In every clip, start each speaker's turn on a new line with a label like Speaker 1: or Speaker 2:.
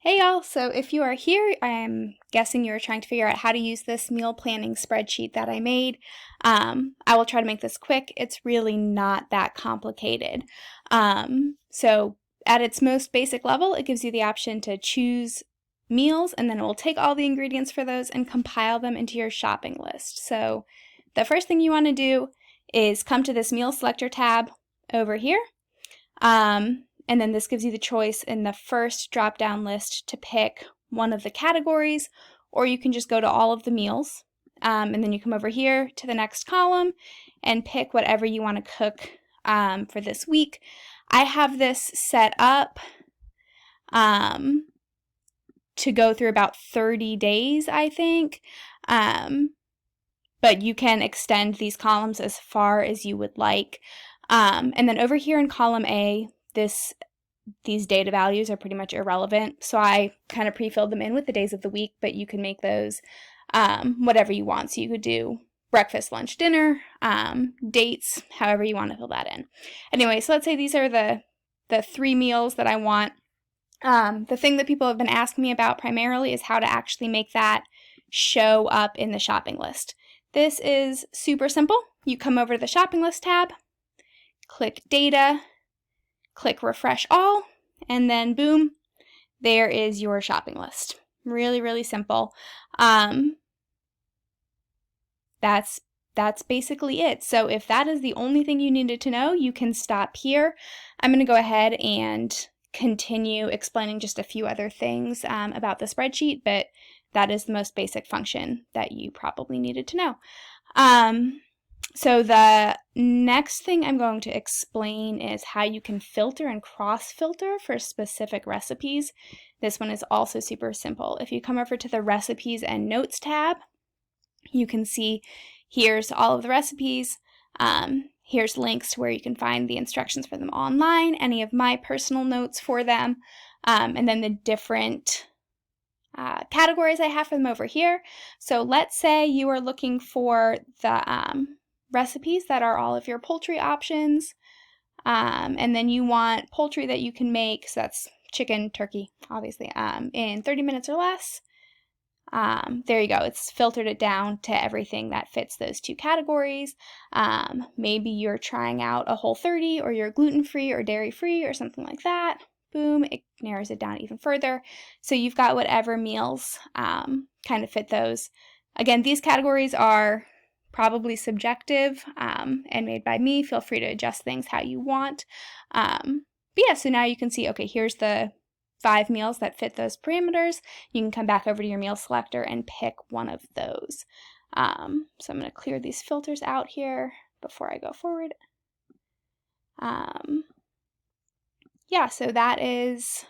Speaker 1: Hey y'all, so if you are here, I'm guessing you're trying to figure out how to use this meal planning spreadsheet that I made. I will try to make this quick. It's really not that complicated. So at its most basic level, it gives you the option to choose meals, and then it will take all the ingredients for those and compile them into your shopping list. So the first thing you want to do is come to this meal selector tab over here. And then this gives you the choice in the first drop-down list to pick one of the categories, or you can just go to all of the meals. And then you come over here to the next column and pick whatever you want to cook for this week. I have this set up to go through about 30 days, I think. But you can extend these columns as far as you would like. And then over here in column A, these data values are pretty much irrelevant, so I kind of pre-filled them in with the days of the week, but you can make those whatever you want. So you could do breakfast, lunch, dinner, dates, however you want to fill that in. Anyway, so let's say these are the 3 meals that I want. The thing that people have been asking me about primarily is how to actually make that show up in the shopping list. This is super simple. You come over to the shopping list tab, click data, click refresh all, and then boom, there is your shopping list. Really, really simple. That's basically it. So if that is the only thing you needed to know, you can stop here. I'm going to go ahead and continue explaining just a few other things about the spreadsheet, but that is the most basic function that you probably needed to know. So the next thing I'm going to explain is how you can filter and cross-filter for specific recipes. This one is also super simple. If you come over to the Recipes and Notes tab, you can see here's all of the recipes. Here's links where you can find the instructions for them online, any of my personal notes for them, and then the different categories I have for them over here. So let's say you are looking for the recipes that are all of your poultry options, and then you want poultry that you can make, so that's chicken, turkey, obviously, in 30 minutes or less. There you go. It's filtered it down to everything that fits those 2 categories. Maybe you're trying out a Whole30 or you're gluten-free or dairy-free or something like that. Boom, it narrows it down even further. So you've got whatever meals kind of fit those. Again, these categories are probably subjective and made by me. Feel free to adjust things how you want. But yeah, so now you can see, okay, here's the 5 meals that fit those parameters. You can come back over to your meal selector and pick one of those. So I'm going to clear these filters out here before I go forward. Yeah, so that is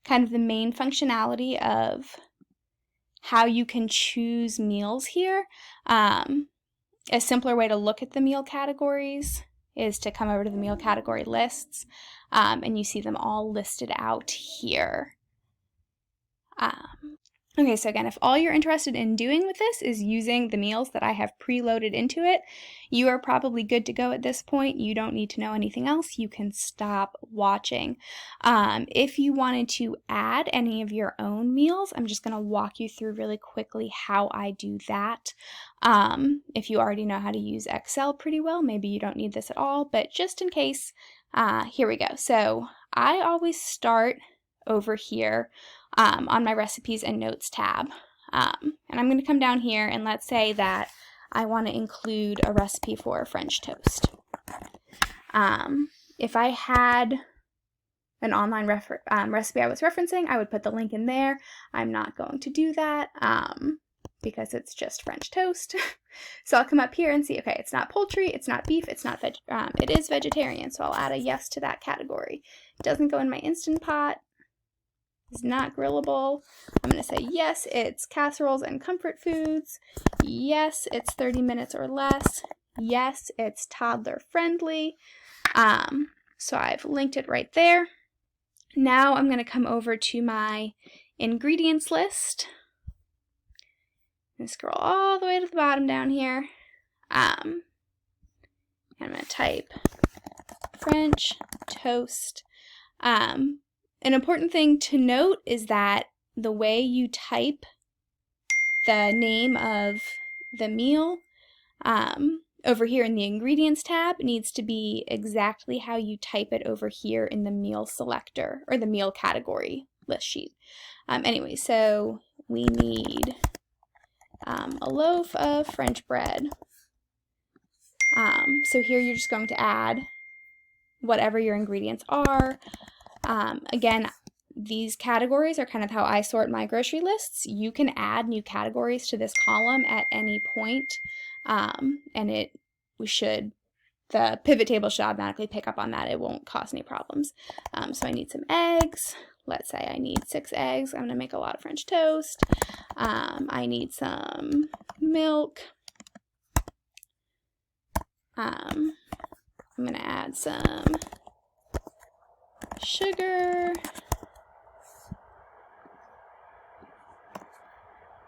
Speaker 1: kind of the main functionality of how you can choose meals here. A simpler way to look at the meal categories is to come over to the meal category lists, and you see them all listed out here. Okay, so again, if all you're interested in doing with this is using the meals that I have preloaded into it, you are probably good to go at this point. You don't need to know anything else. You can stop watching. If you wanted to add any of your own meals, I'm just going to walk you through really quickly how I do that. If you already know how to use Excel pretty well, maybe you don't need this at all, but just in case, here we go. So I always start over here on my Recipes and Notes tab. And I'm going to come down here and let's say that I want to include a recipe for French toast. If I had an online recipe I was referencing, I would put the link in there. I'm not going to do that because it's just French toast. So I'll come up here and see, okay, it's not poultry, it's not beef, it's not it is vegetarian, so I'll add a yes to that category. It doesn't go in my Instant Pot. It's not grillable. I'm going to say yes, it's casseroles and comfort foods. Yes, it's 30 minutes or less. Yes, it's toddler friendly. So I've linked it right there. Now I'm going to come over to my ingredients list and scroll all the way to the bottom down here. I'm going to type French toast. An important thing to note is that the way you type the name of the meal over here in the ingredients tab needs to be exactly how you type it over here in the meal selector or the meal category list sheet. Anyway, so we need a loaf of French bread. So here you're just going to add whatever your ingredients are. Again, these categories are kind of how I sort my grocery lists. You can add new categories to this column at any point, and the pivot table should automatically pick up on that. It won't cause any problems. So I need some eggs. Let's say I need 6 eggs. I'm going to make a lot of French toast. I need some milk. I'm going to add some sugar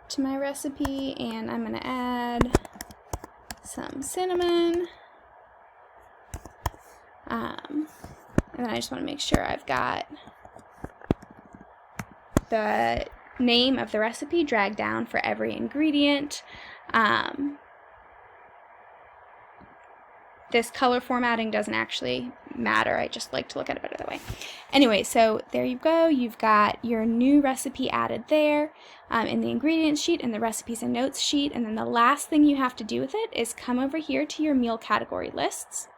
Speaker 1: to my recipe, and I'm going to add some cinnamon. And then I just want to make sure I've got the name of the recipe dragged down for every ingredient. This color formatting doesn't actually matter. I just like to look at it better that way. Anyway, so there you go. You've got your new recipe added there in the ingredients sheet and the recipes and notes sheet. And then the last thing you have to do with it is come over here to your meal category lists.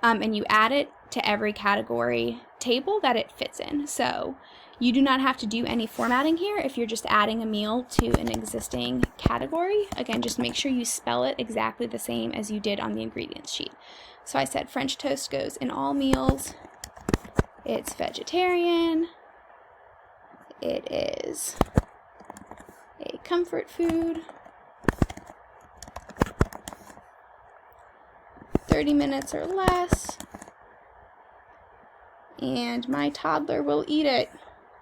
Speaker 1: And you add it to every category table that it fits in. So you do not have to do any formatting here if you're just adding a meal to an existing category. Again, just make sure you spell it exactly the same as you did on the ingredients sheet. So I said French toast goes in all meals. It's vegetarian. It is a comfort food. 30 minutes or less. And my toddler will eat it.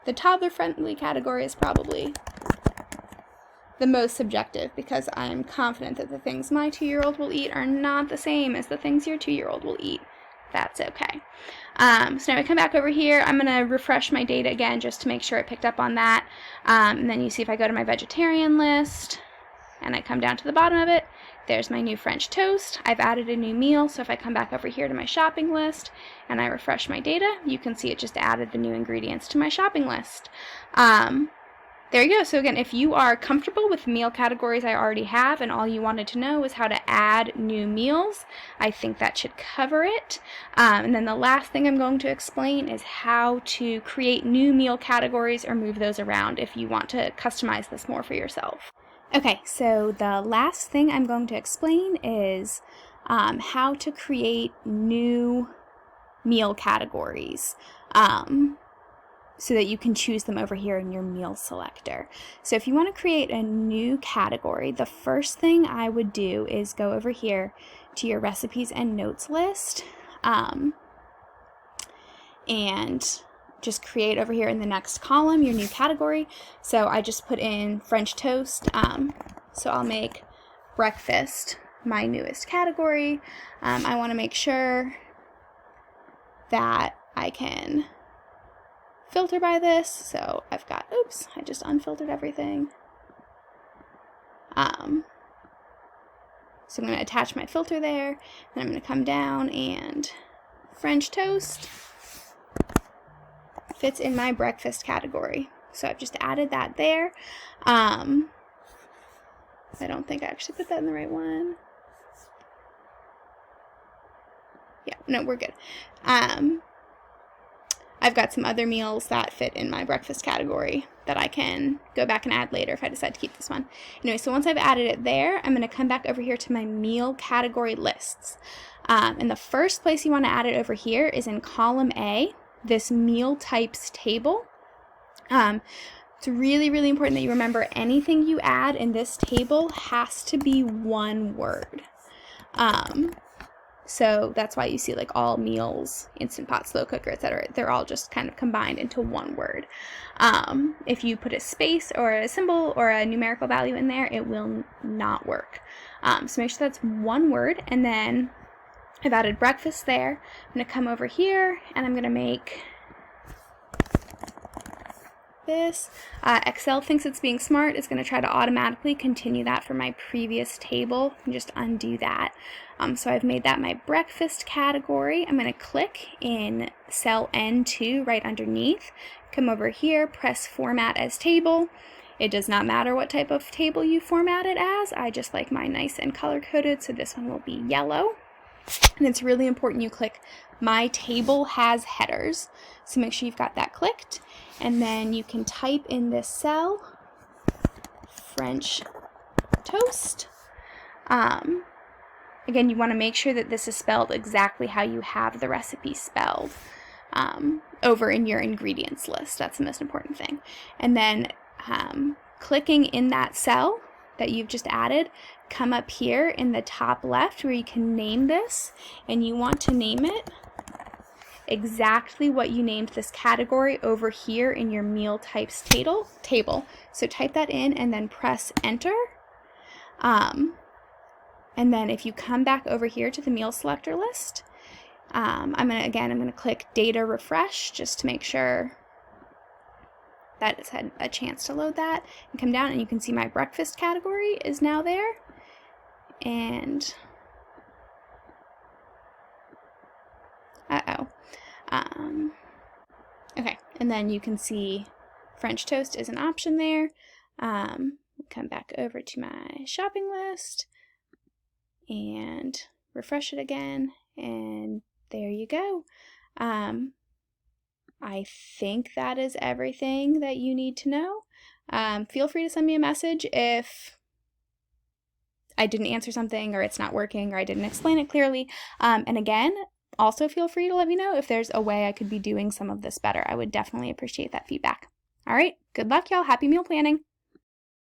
Speaker 1: The toddler-friendly category is probably the most subjective because I'm confident that the things my 2-year-old will eat are not the same as the things your 2-year-old will eat. That's okay. So now I come back over here. I'm going to refresh my data again just to make sure it picked up on that. And then you see if I go to my vegetarian list and I come down to the bottom of it, there's my new French toast. I've added a new meal, so if I come back over here to my shopping list and I refresh my data, you can see it just added the new ingredients to my shopping list. There you go. So again, if you are comfortable with meal categories I already have and all you wanted to know is how to add new meals, I think that should cover it. And then the last thing I'm going to explain is how to create new meal categories or move those around if you want to customize this more for yourself. Okay, so the last thing I'm going to explain is how to create new meal categories so that you can choose them over here in your meal selector. So if you want to create a new category, the first thing I would do is go over here to your recipes and notes list and just create over here in the next column your new category. So I just put in French toast. So I'll make breakfast my newest category. I want to make sure that I can filter by this. So I've got, oops, I just unfiltered everything. So I'm going to attach my filter there, and I'm going to come down and French toast fits in my breakfast category. So I've just added that there. I don't think I actually put that in the right one. Yeah, no, we're good. I've got some other meals that fit in my breakfast category that I can go back and add later if I decide to keep this one. Anyway, so once I've added it there, I'm going to come back over here to my meal category lists. And the first place you want to add it over here is in column A, this meal types table. It's really, really important that you remember anything you add in this table has to be one word. So that's why you see like all meals, Instant Pot, slow cooker, etc. They're all just kind of combined into one word. If you put a space or a symbol or a numerical value in there, it will not work. So make sure that's one word, and then I've added breakfast there. I'm going to come over here and I'm going to make this. Excel thinks it's being smart. It's going to try to automatically continue that for my previous table and just undo that. So I've made that my breakfast category. I'm going to click in cell N2 right underneath. Come over here, press Format as Table. It does not matter what type of table you format it as. I just like mine nice and color-coded, so this one will be yellow. And it's really important you click My Table Has Headers. So make sure you've got that clicked. And then you can type in this cell, French toast. Again, you want to make sure that this is spelled exactly how you have the recipe spelled over in your ingredients list. That's the most important thing. And then clicking in that cell that you've just added, come up here in the top left where you can name this, and you want to name it exactly what you named this category over here in your meal types table. So type that in and then press enter. And then if you come back over here to the meal selector list, I'm gonna click data refresh just to make sure that it's had a chance to load that, and come down and you can see my breakfast category is now there. And okay, and then you can see French toast is an option there. Come back over to my shopping list and refresh it again, and there you go. I think that is everything that you need to know. Feel free to send me a message if I didn't answer something or it's not working or I didn't explain it clearly. And again, also feel free to let me know if there's a way I could be doing some of this better. I would definitely appreciate that feedback. All right, good luck, y'all. Happy meal planning.